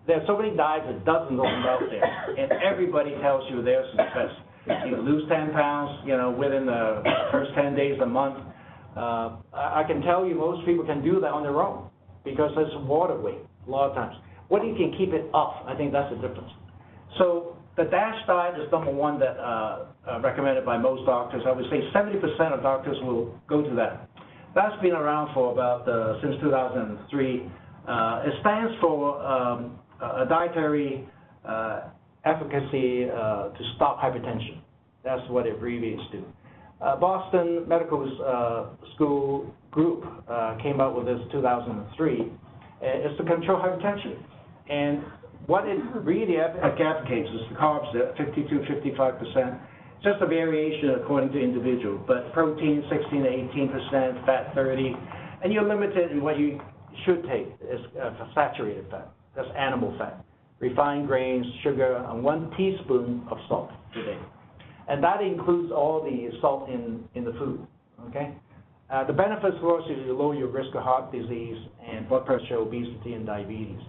There's so many diets, there's dozens of them out there, and everybody tells you theirs is best. You lose 10 pounds, you know, within the first 10 days, a month. I can tell you most people can do that on their own because it's water weight a lot of times. What you can keep it off, I think that's the difference. So the DASH diet is number one that recommended by most doctors. I would say 70% of doctors will go to that. That's been around for about since 2003. It stands for a dietary efficacy to stop hypertension. That's what it abbreviates to. Boston Medical School group came out with this in 2003. It's to control hypertension. And what it really advocates is the carbs at 52, 55%. Just a variation according to individual, but protein 16 to 18%, fat 30, and you're limited in what you should take is saturated fat. That's animal fat, refined grains, sugar, and 1 teaspoon of salt per day. And that includes all the salt in the food, okay? The benefits, of course, is you lower your risk of heart disease and blood pressure, obesity, and diabetes.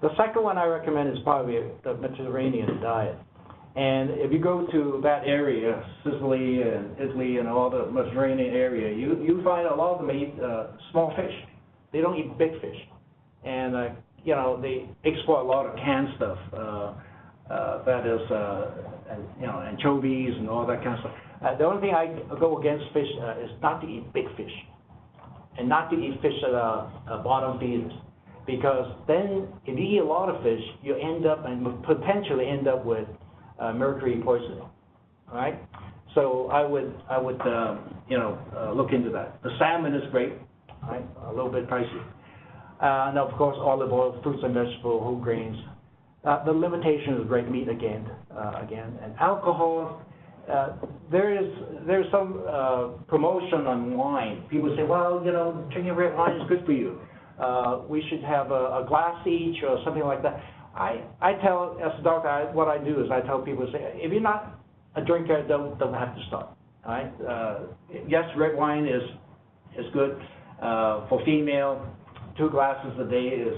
The second one I recommend is probably the Mediterranean diet. And if you go to that area, Sicily and Italy and all the Mediterranean area, you find a lot of them eat small fish. They don't eat big fish. And, you know, they export a lot of canned stuff. That is, you know, anchovies and all that kind of stuff. The only thing I go against fish is not to eat big fish and not to eat fish that are bottom feeders. Because then if you eat a lot of fish, you end up and potentially end up with mercury poisoning, all right? So I would you know, look into that. The salmon is great, right? A little bit pricey. And of course, olive oil, fruits and vegetables, whole grains. The limitation is red meat again, and alcohol. There's some promotion on wine. People say, well, you know, drinking red wine is good for you. We should have a glass each or something like that. I tell, as a doctor, what I do is I tell people, say, if you're not a drinker, don't have to start. All right? Yes, red wine is good for female. 2 glasses a day is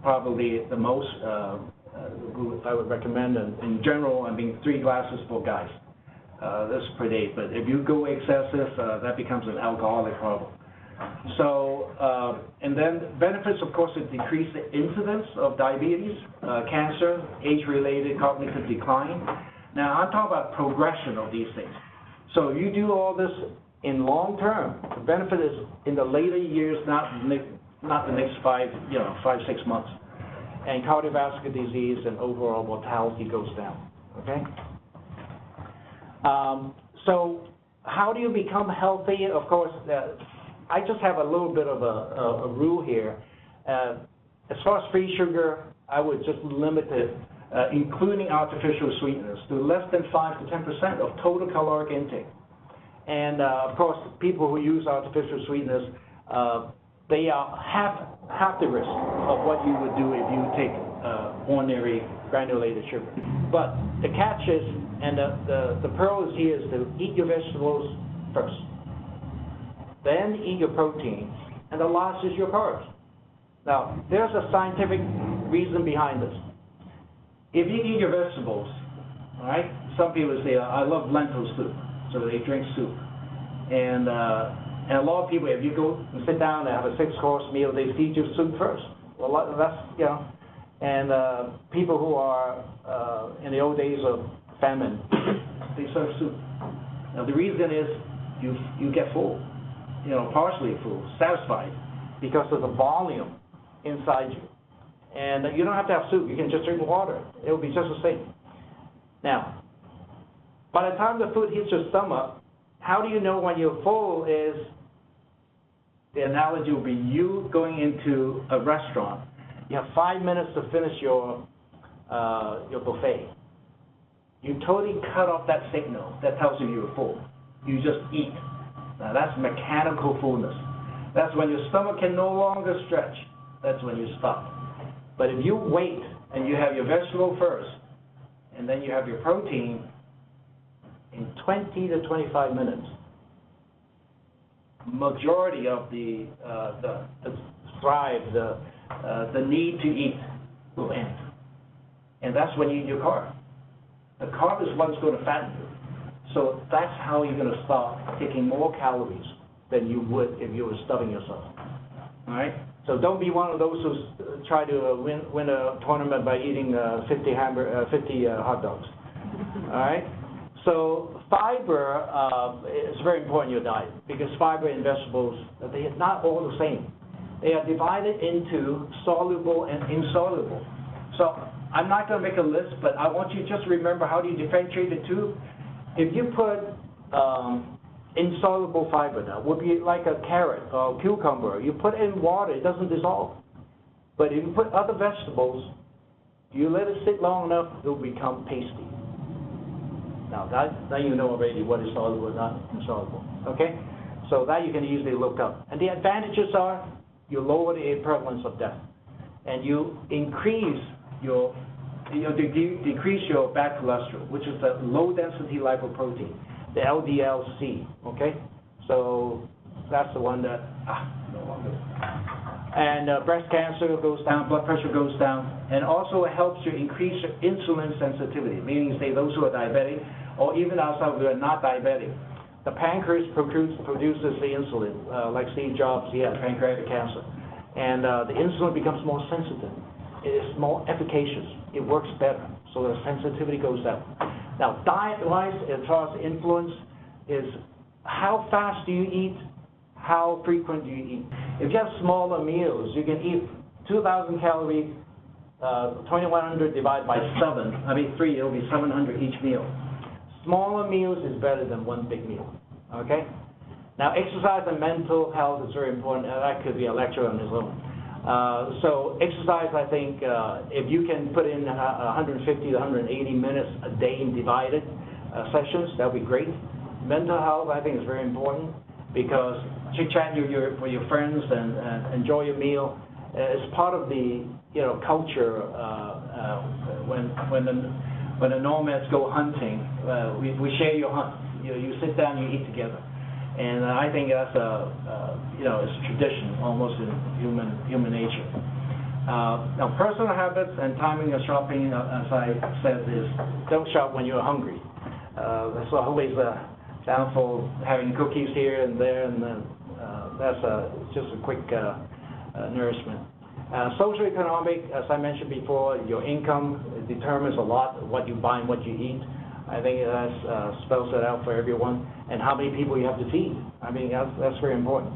probably the most I would recommend. And in general, I mean 3 glasses for guys. That's per day. But if you go excessive, that becomes an alcoholic problem. So, and then benefits, of course, it decrease the incidence of diabetes, cancer, age-related cognitive decline. Now, I'm talking about progression of these things. So you do all this in long term. The benefit is in the later years, not the next 5, 6 months. And cardiovascular disease and overall mortality goes down, okay? So how do you become healthy? Of course, I just have a little bit of a rule here. As far as free sugar, I would just limit it, including artificial sweeteners, to less than 5 to 10% of total caloric intake. And of course, people who use artificial sweeteners, they are half the risk of what you would do if you take ordinary granulated sugar. But the catch is, and the pearl is here, is to eat your vegetables first. Then eat your protein, and the last is your carbs. Now, there's a scientific reason behind this. If you eat your vegetables, all right, some people say, I love lentil soup, so they drink soup. And a lot of people, if you go and sit down and have a 6-course meal, they feed you soup first. Well, that's, you know, and people who are in the old days of famine, they serve soup. Now, the reason is you get full. You know, partially full, satisfied, because of the volume inside you. And you don't have to have soup. You can just drink water. It will be just the same. Now, by the time the food hits your stomach, how do you know when you're full is, the analogy will be you going into a restaurant. You have 5 minutes to finish your buffet. You totally cut off that signal that tells you you're full. You just eat. Now, that's mechanical fullness. That's when your stomach can no longer stretch. That's when you stop. But if you wait and you have your vegetable first, and then you have your protein, in 20 to 25 minutes, majority of the drive, the need to eat will end. And that's when you eat your carb. The carb is what's going to fatten you. So that's how you're going to start taking more calories than you would if you were stuffing yourself. All right? So don't be one of those who try to win a tournament by eating 50 hot dogs. All right? So fiber is very important in your diet because fiber in vegetables, they are not all the same. They are divided into soluble and insoluble. So I'm not going to make a list, but I want you to just remember how do you differentiate the two. If you put insoluble fiber now, would be like a carrot or cucumber. You put it in water, it doesn't dissolve. But if you put other vegetables, you let it sit long enough, it will become pasty. Now that you know already what is soluble and not insoluble. Okay? So that you can easily look up. And the advantages are you lower the prevalence of death, and you increase your decrease your bad cholesterol, which is the low-density lipoprotein, the LDL-C, okay? So that's the one that, no longer. And breast cancer goes down, blood pressure goes down, and also it helps you increase your insulin sensitivity, meaning, say, those who are diabetic, or even outside who are not diabetic. The pancreas produces the insulin, like Steve Jobs, he had pancreatic cancer. And the insulin becomes more sensitive. It is more efficacious. It works better, so the sensitivity goes down. Now, diet-wise, as far as influence, is how fast do you eat, how frequent do you eat. If you have smaller meals, you can eat 2,000 calories, 2,100 divided by 3, it'll be 700 each meal. Smaller meals is better than one big meal, okay? Now, exercise and mental health is very important, and that could be a lecture on its own. So exercise, I think, if you can put in 150 to 180 minutes a day in divided sessions, that would be great. Mental health, I think, is very important because chit-chat with your friends and enjoy your meal is part of the culture. When the nomads go hunting, we share your hunt. You sit down, you eat together. And I think that's it's a tradition almost in human nature. Now, personal habits and timing of shopping, as I said, is don't shop when you're hungry. That's always a downfall. Having cookies here and there, and then that's just a quick nourishment. Socioeconomic, as I mentioned before, your income determines a lot of what you buy and what you eat. I think that spells it out for everyone, and how many people you have to feed. I mean, that's very important.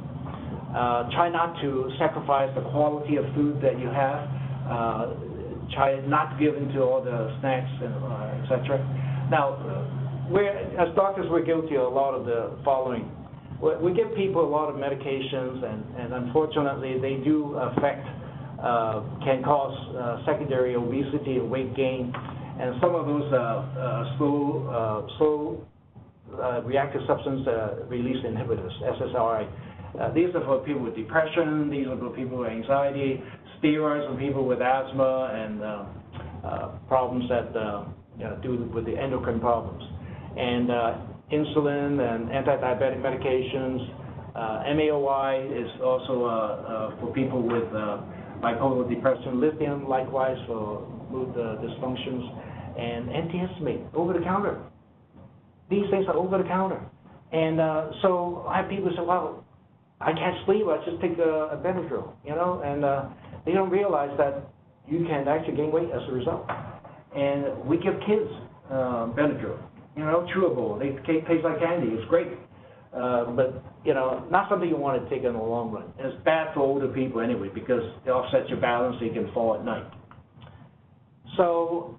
Try not to sacrifice the quality of food that you have. Try not to give into all the snacks, and etc. Now, as doctors, we're guilty of a lot of the following. We give people a lot of medications, and unfortunately, they do can cause secondary obesity and weight gain. And some of those slow reactive substance release inhibitors, SSRI. These are for people with depression. These are for people with anxiety. Steroids for people with asthma and problems that do with the endocrine problems. And insulin and anti-diabetic medications. MAOI is also for people with bipolar depression. Lithium, likewise, for mood dysfunctions. And antihistamine, over-the-counter. These things are over-the-counter. And so I have people say, well, I can't sleep, I just take a Benadryl, and they don't realize that you can actually gain weight as a result. And we give kids Benadryl, chewable. They taste like candy, it's great. But, not something you want to take in the long run. And it's bad for older people anyway, because it offsets your balance so you can fall at night. So,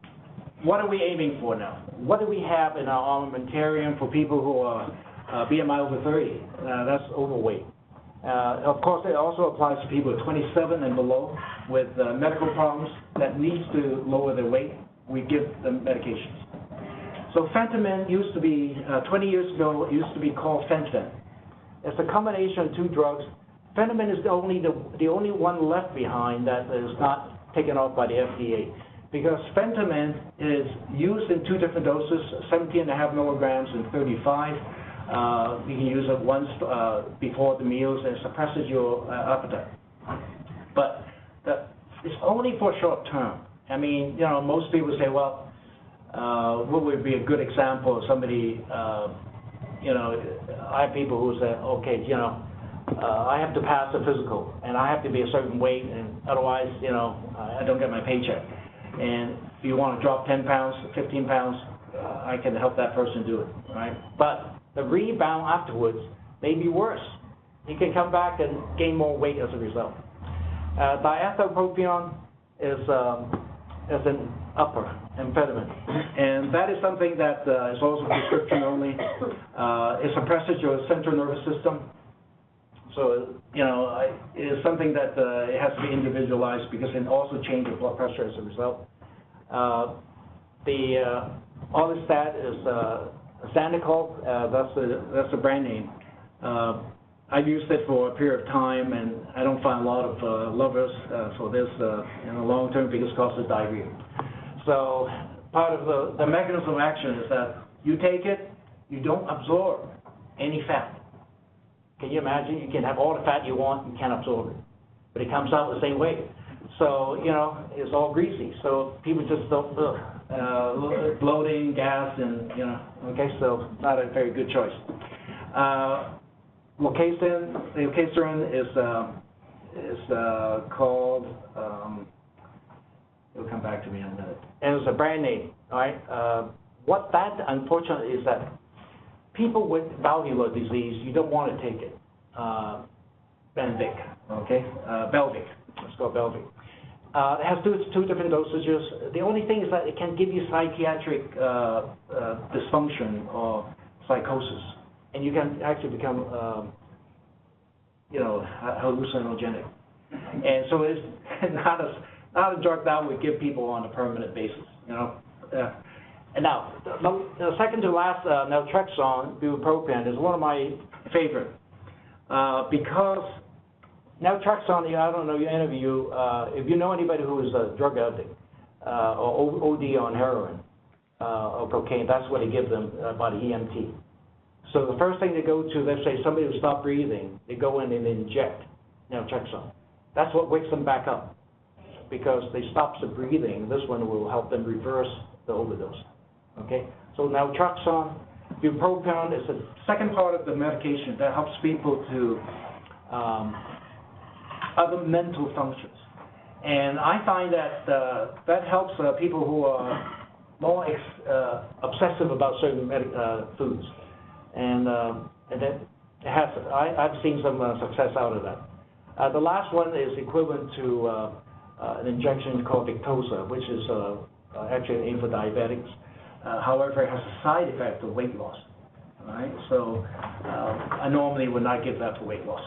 what are we aiming for now? What do we have in our armamentarium for people who are BMI over 30? That's overweight. Of course, it also applies to people 27 and below with medical problems that needs to lower their weight. We give them medications. So fentanyl used to be, 20 years ago, it used to be called Fen-Phen. It's a combination of two drugs. Fentanyl is the only one left behind that is not taken off by the FDA. Because fentanyl is used in two different doses, 17.5 milligrams and 35. You can use it once before the meals, and it suppresses your appetite. But it's only for short term. I mean, you know, most people say, well, what would be a good example of somebody, you know, I have people who say, okay, you know, I have to pass a physical, and I have to be a certain weight, and otherwise, you know, I don't get my paycheck. And if you want to drop 10 pounds, 15 pounds, I can help that person do it, right? But the rebound afterwards may be worse. You can come back and gain more weight as a result. Diethyl is an upper amphetamine, and that is something that is also prescription only. It suppresses your central nervous system. So, you know, it is something that it has to be individualized because it also changes blood pressure as a result. Orlistat is Xanacol, that's the brand name. I've used it for a period of time, and I don't find a lot of lovers for this in the long term because it causes diarrhea. So part of the mechanism of action is that you take it, you don't absorb any fat. Can you imagine? You can have all the fat you want, you can't absorb it, but it comes out the same way. So, you know, it's all greasy. So people just don't, bloating, gas, and, you know, okay, so not a very good choice. Leucoserin is called, it'll come back to me in a minute. And it's a brand name, all right? What that, unfortunately, is that people with valvular disease, you don't want to take it. Benvic, okay? Belvic, let's go Belvic. It has two different dosages. The only thing is that it can give you psychiatric dysfunction or psychosis, and you can actually become, you know, hallucinogenic. And so it's not a drug that we give people on a permanent basis, you know. And now, the second to last, Naltrexone, bupropion, is one of my favorite because Naltrexone, I don't know, if you know anybody who is a drug addict or OD on heroin or cocaine, that's what they give them by the EMT. So the first thing they go to, let's say somebody who stopped breathing, they go in and inject Naltrexone. That's what wakes them back up because they stop the breathing. This one will help them reverse the overdose. Okay, so Naltrexone, bupropion is the second part of the medication that helps people to other mental functions. And I find that that helps people who are more obsessive about certain foods. And that has, I've seen some success out of that. The last one is equivalent to an injection called Victoza, which is actually aimed for diabetics. However, it has a side effect of weight loss. All right, so I normally would not give that for weight loss.